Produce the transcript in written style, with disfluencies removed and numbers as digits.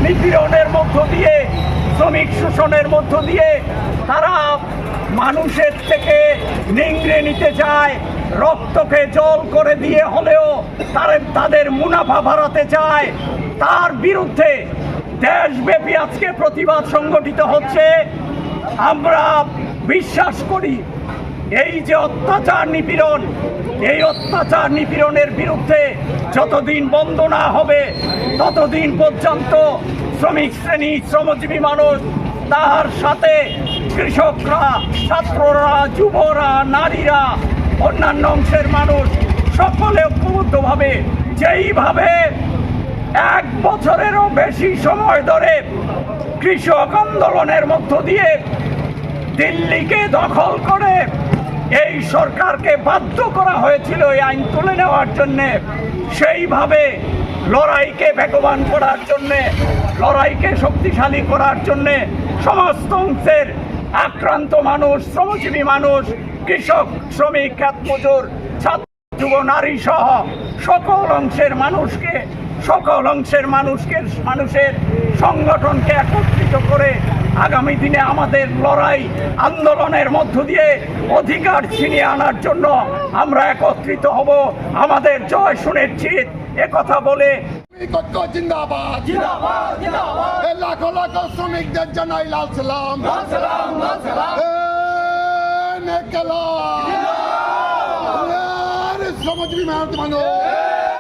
নিপীড়নের মধ্য দিয়ে, শ্রমিক শোষণের মধ্য দিয়ে তারা মানুষের থেকে নিংড়ে নিতে চায়, রক্তকে জল করে দিয়ে হলেও তাদের মুনাফা বাড়াতে চায়। তার বিরুদ্ধে দেশব্যাপী আজকে প্রতিবাদ সংগঠিত হচ্ছে। আমরা বিশ্বাস করি এই যে অত্যাচার নিপীড়ন, এই অত্যাচার নিপীড়নের বিরুদ্ধে যতদিন বন্ধ না হবে ততদিন পর্যন্ত শ্রমিক শ্রেণী, শ্রমজীবী মানুষ, তার সাথে কৃষকরা, ছাত্ররা, যুবরা, নারীরা, অন্যান্য অংশের মানুষ সকলে ঐক্যবদ্ধভাবে যেইভাবে 1 বছরেরও বেশি সময় ধরে কৃষক আন্দোলনের মধ্য দিয়ে দিল্লিকে দখল করে এই সরকারকে বাধ্য করা হয়েছিল এই আইন তুলে নেওয়ার জন্যে, সেইভাবে লড়াইকে বেগবান করার জন্যে, লড়াইকে শক্তিশালী করার জন্যে সমস্ত অংশের আক্রান্ত মানুষ, শ্রমজীবী মানুষ, কৃষক, শ্রমিক, ক্ষেতমজুর, ছাত্র, যুব, নারী সহ সকল অংশের মানুষের সংগঠনকে একত্রিত করে আগামী দিনে আমাদের লড়াই আন্দোলনের মধ্য দিয়ে অধিকার ছিনিয়ে আনার জন্য আমরা একত্রিত হব। আমাদের জয় সুনিশ্চিত, একথা বলে জিন্দাবাদ জিন্দাবাদ জিন্দাবাদ, লাখো লাখো শ্রমিকদের জানাই লাল সালাম, লাল সালাম, লাল সালাম। শ্রমজীবী মানুষ